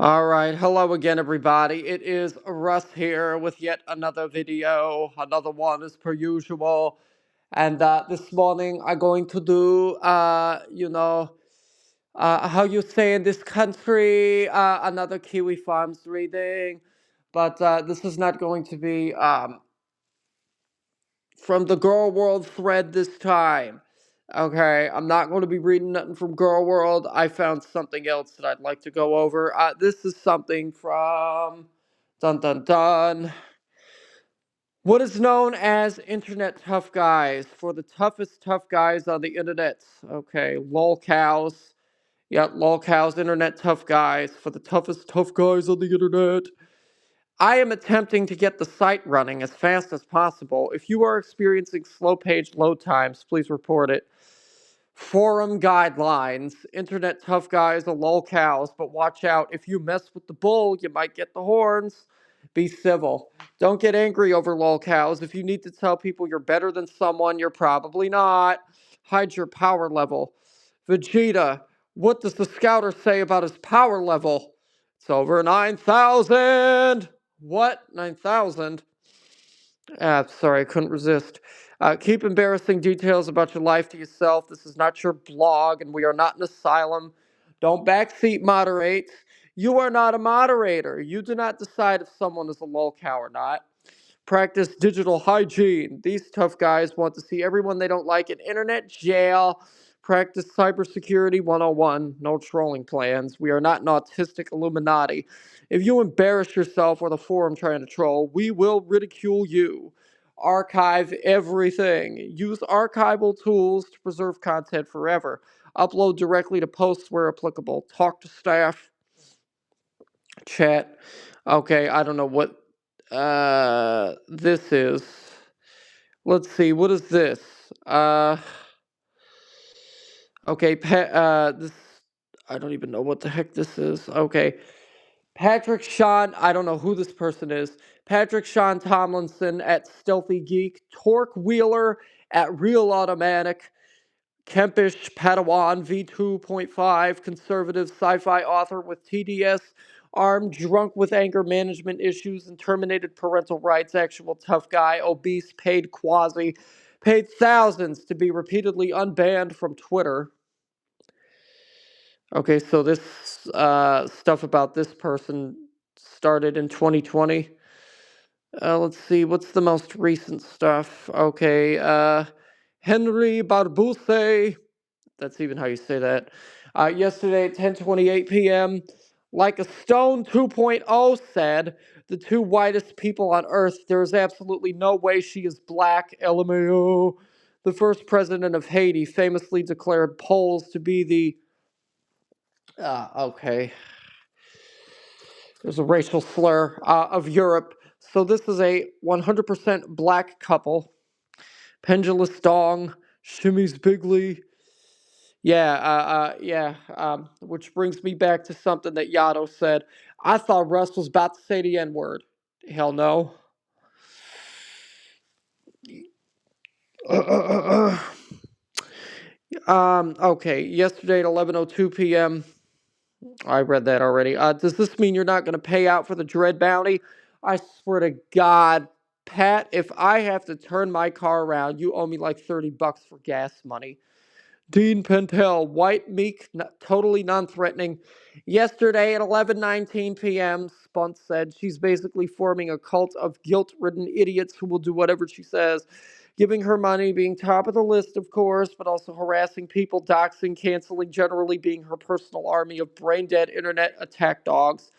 All right, hello again, everybody. It is Russ here with yet another video, another one as per usual. And this morning I'm going to do, how you say in this country, another Kiwifarms reading. But this is not going to be from the Girl World thread this time. Okay, I'm not going to be reading nothing from Girl World. I found something else that I'd like to go over. This is something from dun dun dun. What is known as Internet Tough Guys for the toughest tough guys on the internet. Okay, lol cows. Yeah, lol cows, Internet Tough Guys for the toughest tough guys on the internet. I am attempting to get the site running as fast as possible. If you are experiencing slow page load times, please report it. Forum guidelines. Internet tough guys are lol cows, but watch out. If you mess with the bull, you might get the horns. Be civil. Don't get angry over lol cows. If you need to tell people you're better than someone, you're probably not. Hide your power level. Vegeta. What does the scouter say about his power level? It's over 9,000. What? 9,000? Sorry, I couldn't resist. Keep embarrassing details about your life to yourself. This is not your blog, and we are not an asylum. Don't backseat moderate. You are not a moderator. You do not decide if someone is a lol cow or not. Practice digital hygiene. These tough guys want to see everyone they don't like in internet jail. Practice cybersecurity 101. No trolling plans. We are not an autistic Illuminati. If you embarrass yourself or the forum trying to troll, we will ridicule you. Archive everything. Use archival tools to preserve content forever. Upload directly to posts where applicable. Talk to staff. Chat. Okay, I don't know what this is. Let's see, what is this? Okay, this, I don't even know what the heck this is. Okay, Patrick Sean, I don't know who this person is. Patrick Sean Tomlinson at Stealthy Geek, Torque Wheeler at Real Automatic, Kempish Padawan V2.5, conservative sci-fi author with TDS, armed, drunk with anger management issues, and terminated parental rights, actual tough guy, obese, paid quasi, paid thousands to be repeatedly unbanned from Twitter. Okay, so this stuff about this person started in 2020. Let's see, what's the most recent stuff? Okay, Henry Barbuse. That's even how you say that. Yesterday at 10:28 p.m., like a Stone 2.0 said, the two whitest people on Earth, there is absolutely no way she is black, LMAO. The first president of Haiti famously declared Poles to be the... okay. There's a racial slur of Europe. So this is a 100% black couple. Pendulous Dong, Shimmy's Bigly. Which brings me back to something that Yato said. I thought Russ was about to say the N word. Hell no. Okay, yesterday at 11:02 p.m. I read that already. Does this mean you're not going to pay out for the Dread Bounty? I swear to God, Pat, if I have to turn my car around, you owe me like $30 for gas money. Dean Pentel, white, meek, totally non-threatening. Yesterday at 11:19 p.m., Spunt said she's basically forming a cult of guilt-ridden idiots who will do whatever she says, giving her money, being top of the list, of course, but also harassing people, doxing, canceling, generally being her personal army of brain-dead internet attack dogs.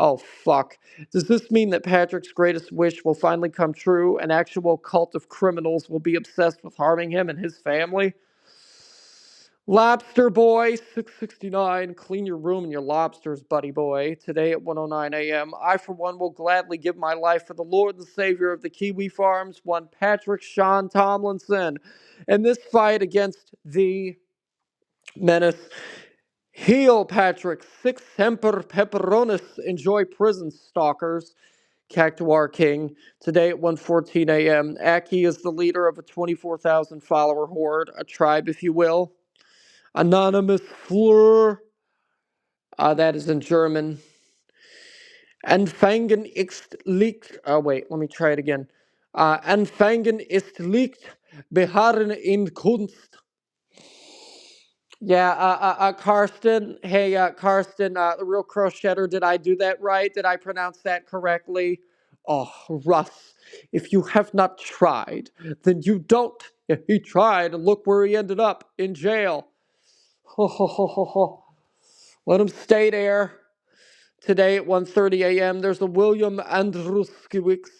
Oh, fuck. Does this mean that Patrick's greatest wish will finally come true? An actual cult of criminals will be obsessed with harming him and his family? Lobster Boy 669, clean your room and your lobsters, buddy boy. Today at 1:09 a.m., I for one will gladly give my life for the Lord and Savior of the Kiwifarms, one Patrick Sean Tomlinson. In this fight against the menace, heal Patrick, six semper pepperonis, enjoy prison stalkers. Cactuar King, today at 1:14 a.m. Aki is the leader of a 24,000 follower horde, a tribe if you will. Anonymous Fleur. That is in German. Anfangen ist liegt. Oh, wait, let me try it again. Anfangen ist liegt, beharren in Kunst. Yeah, Karsten. Hey, Karsten, the real crochetter. Did I do that right? Did I pronounce that correctly? Oh, Russ, if you have not tried, then you don't. He tried, and look where he ended up in jail. Ho, ho, ho, ho, ho. Let him stay there. Today at 1:30 a.m., there's a William Andruskiewicz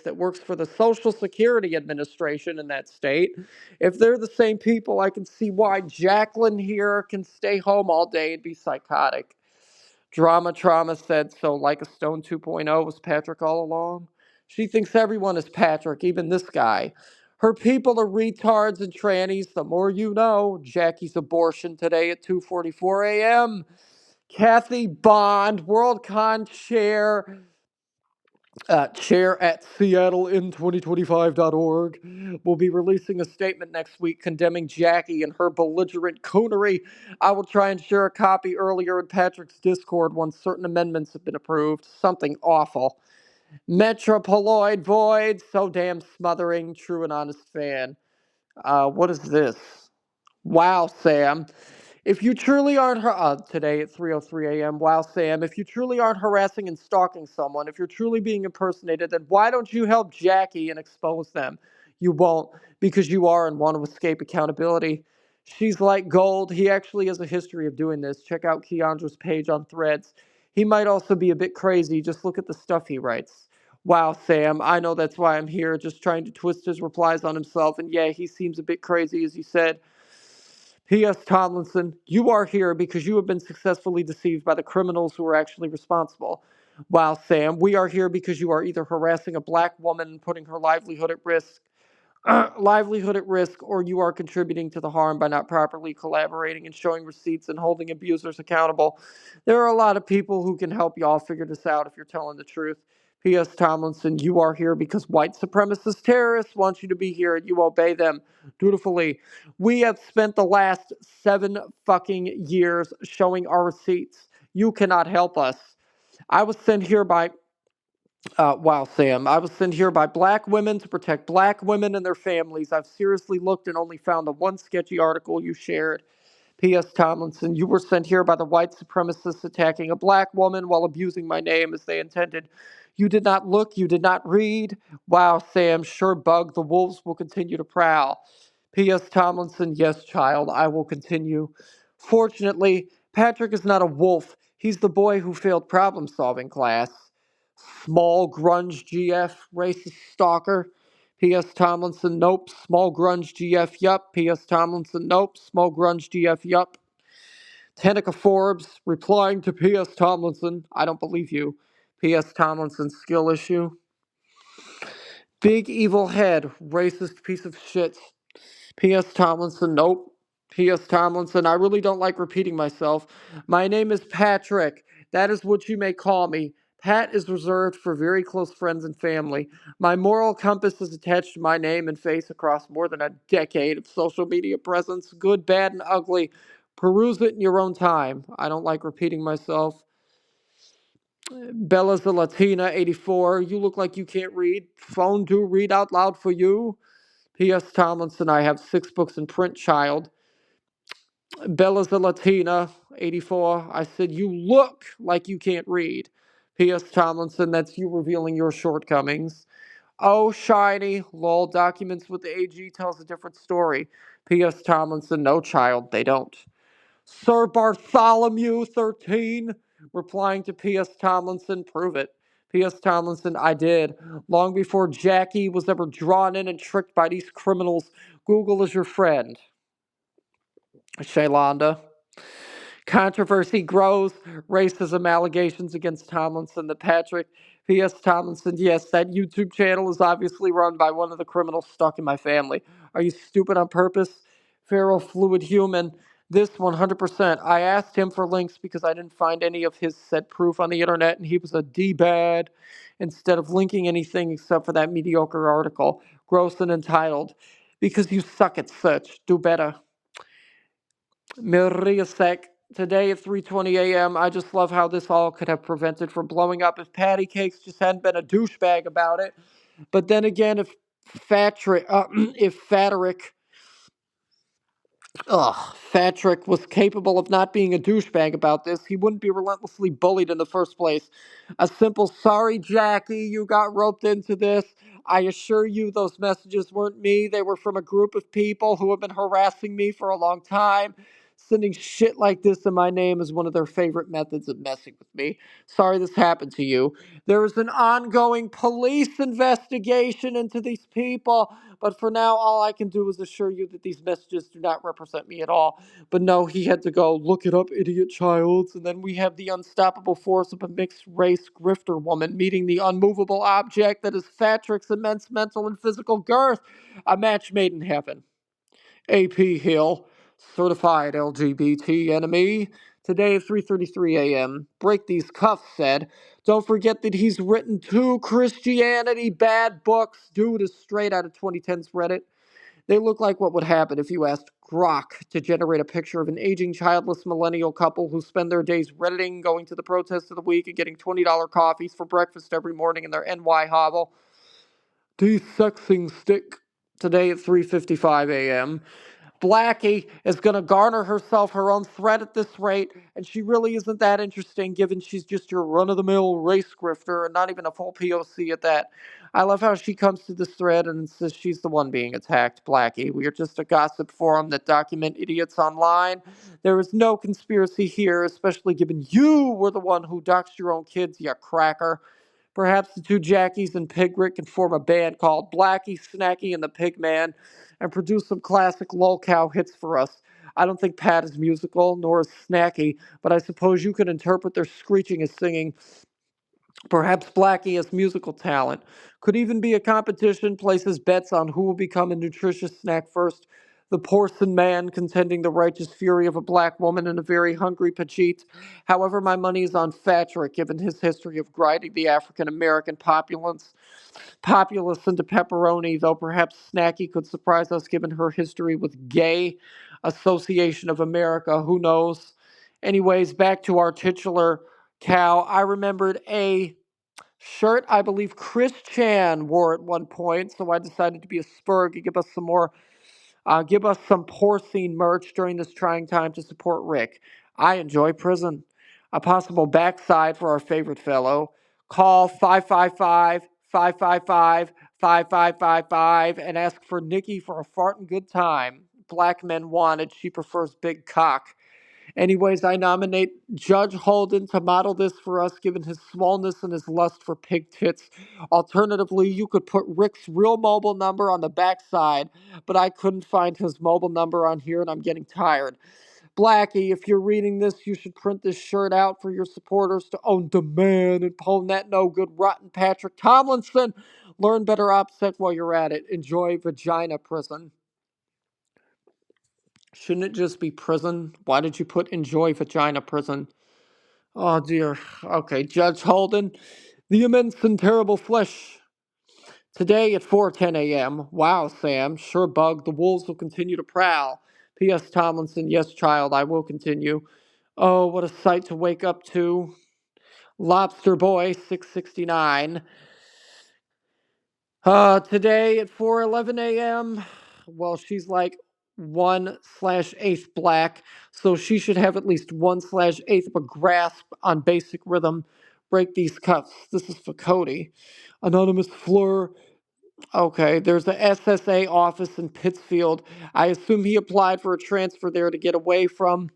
that works for the Social Security Administration in that state. If they're the same people, I can see why Jacqueline here can stay home all day and be psychotic. Drama Trauma said so. Like a Stone 2.0 was Patrick all along. She thinks everyone is Patrick, even this guy. Her people are retards and trannies. The more you know. Jackie's abortion today at 2:44 a.m. Kathy Bond, WorldCon chair at seattlein2025.org, will be releasing a statement next week condemning Jackie and her belligerent coonery. I will try and share a copy earlier in Patrick's Discord once certain amendments have been approved. Something awful. Metropoloid Void, so damn smothering, true and honest fan. What is this? Wow, Sam. If you truly aren't today at 3:03 a.m. Wow, Sam. If you truly aren't harassing and stalking someone, if you're truly being impersonated, then why don't you help Jackie and expose them? You won't because you are and want to escape accountability. She's like gold. He actually has a history of doing this. Check out Keandra's page on Threads. He might also be a bit crazy. Just look at the stuff he writes. Wow, Sam. I know that's why I'm here, just trying to twist his replies on himself. And yeah, he seems a bit crazy, as you said. P.S. Tomlinson, you are here because you have been successfully deceived by the criminals who are actually responsible. Wow, Sam, we are here because you are either harassing a black woman and putting her livelihood at risk, or you are contributing to the harm by not properly collaborating and showing receipts and holding abusers accountable. There are a lot of people who can help y'all figure this out if you're telling the truth. P.S. Tomlinson, you are here because white supremacist terrorists want you to be here and you obey them dutifully. We have spent the last 7 fucking years showing our receipts. You cannot help us. I was sent here by wow, Sam. I was sent here by black women to protect black women and their families. I've seriously looked and only found the one sketchy article you shared. P.S. Tomlinson, you were sent here by the white supremacists attacking a black woman while abusing my name as they intended. You did not look, you did not read. Wow, Sam, sure bug, the wolves will continue to prowl. P.S. Tomlinson, yes, child, I will continue. Fortunately, Patrick is not a wolf. He's the boy who failed problem solving class. Small grunge GF, racist stalker. P.S. Tomlinson, nope. Small grunge GF, yup. P.S. Tomlinson, nope. Small grunge GF, yup. Tenica Forbes, replying to P.S. Tomlinson, I don't believe you. P.S. Tomlinson, skill issue. Big evil head, racist piece of shit. P.S. Tomlinson, nope. P.S. Tomlinson, I really don't like repeating myself. My name is Patrick. That is what you may call me. Pat is reserved for very close friends and family. My moral compass is attached to my name and face across more than a decade of social media presence, good, bad, and ugly. Peruse it in your own time. I don't like repeating myself. Bella's a Latina, 84. You look like you can't read. Phone do read out loud for you. P.S. Tomlinson, I have 6 books in print, child. Bella's a Latina, 84. I said, you look like you can't read. P.S. Tomlinson, that's you revealing your shortcomings. Oh, shiny, lol, documents with the AG tells a different story. P.S. Tomlinson, no, child, they don't. Sir Bartholomew, 13, replying to P.S. Tomlinson, prove it. P.S. Tomlinson, I did. Long before Jackie was ever drawn in and tricked by these criminals, Google is your friend. Shaylonda. Controversy grows. Racism allegations against Tomlinson. The Patrick P.S. Tomlinson. Yes, that YouTube channel is obviously run by one of the criminals stuck in my family. Are you stupid on purpose? Feral fluid human. This 100%. I asked him for links because I didn't find any of his said proof on the internet, and he was a D-bad. Instead of linking anything except for that mediocre article, gross and entitled. Because you suck at such. Do better. Maria Sec. Today at 3:20 a.m. I just love how this all could have prevented from blowing up if Patty Cakes just hadn't been a douchebag about it. But then again, if Fatrick Fatrick was capable of not being a douchebag about this, he wouldn't be relentlessly bullied in the first place. A simple sorry, Jackie, you got roped into this. I assure you, those messages weren't me. They were from a group of people who have been harassing me for a long time. Sending shit like this in my name is one of their favorite methods of messing with me. Sorry this happened to you. There is an ongoing police investigation into these people, but for now, all I can do is assure you that these messages do not represent me at all. But no, he had to go look it up, idiot childs. And then we have the unstoppable force of a mixed race grifter woman meeting the unmovable object that is Fatrick's immense mental and physical girth. A match made in heaven. AP Hill, certified LGBT enemy. Today at 3:33 a.m. Break these cuffs said. Don't forget that he's written 2 Christianity bad books. Dude is straight out of 2010's Reddit. They look like what would happen if you asked Grok to generate a picture of an aging childless millennial couple who spend their days redditing, going to the protest of the week, and getting $20 coffees for breakfast every morning in their NY hovel. Desexing stick. Today at 3:55 a.m. Blackie is going to garner herself her own thread at this rate, and she really isn't that interesting given she's just your run-of-the-mill race grifter and not even a full POC at that. I love how she comes to this thread and says she's the one being attacked, Blackie. We are just a gossip forum that document idiots online. There is no conspiracy here, especially given you were the one who doxed your own kids, you cracker. Perhaps the two Jackies and Pigrit can form a band called Blackie, Snacky, and the Pigman and produce some classic lolcow hits for us. I don't think Pat is musical, nor is Snacky, but I suppose you could interpret their screeching as singing. Perhaps Blackie has musical talent. Could even be a competition, places bets on who will become a nutritious snack first. The porcine man contending the righteous fury of a black woman and a very hungry Pachit. However, my money is on Fatrick, given his history of grinding the African American populace into pepperoni, though perhaps Snacky could surprise us given her history with Gay Association of America. Who knows? Anyways, back to our titular cow. I remembered a shirt I believe Chris Chan wore at one point, so I decided to be a spur to give us some porcine merch during this trying time to support Rick. I enjoy prison. A possible backside for our favorite fellow. Call 555-555-5555 and ask for Nikki for a fartin' good time. Black men wanted. She prefers big cock. Anyways, I nominate Judge Holden to model this for us, given his smallness and his lust for pig tits. Alternatively, you could put Rick's real mobile number on the backside, but I couldn't find his mobile number on here, and I'm getting tired. Blackie, if you're reading this, you should print this shirt out for your supporters to own demand and pwn that no good rotten Patrick Tomlinson. Learn better OPSEC while you're at it. Enjoy vagina prison. Shouldn't it just be prison? Why did you put enjoy vagina prison? Oh dear. Okay, Judge Holden. The immense and terrible flesh. Today at 4:10 a.m. Wow, Sam. Sure bug. The wolves will continue to prowl. P.S. Tomlinson. Yes, child, I will continue. Oh, what a sight to wake up to. Lobster Boy 669. Today at 4:11 a.m. Well, she's like 1/8 black, so she should have at least 1/8 of a grasp on basic rhythm. Break these cuts. This is for Cody. Anonymous Fleur. Okay, there's a SSA office in Pittsfield. I assume he applied for a transfer there to get away from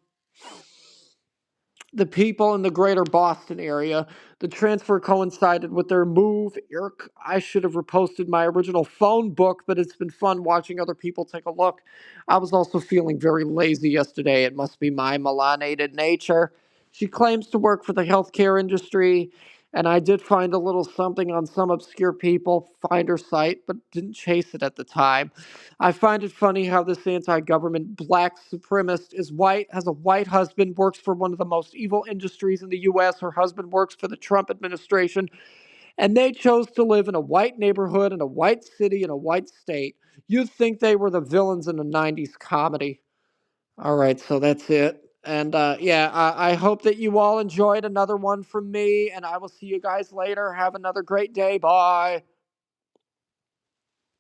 the people in the greater Boston area. The transfer coincided with their move. Irk, I should have reposted my original phone book, but it's been fun watching other people take a look. I was also feeling very lazy yesterday. It must be my melanated nature. She claims to work for the healthcare industry, and I did find a little something on some obscure people finder site, but didn't chase it at the time. I find it funny how this anti-government black supremacist is white, has a white husband, works for one of the most evil industries in the US. Her husband works for the Trump administration, and they chose to live in a white neighborhood, in a white city, in a white state. You'd think they were the villains in a 90s comedy. All right, so that's it. And yeah, I hope that you all enjoyed another one from me, and I will see you guys later. Have another great day. Bye.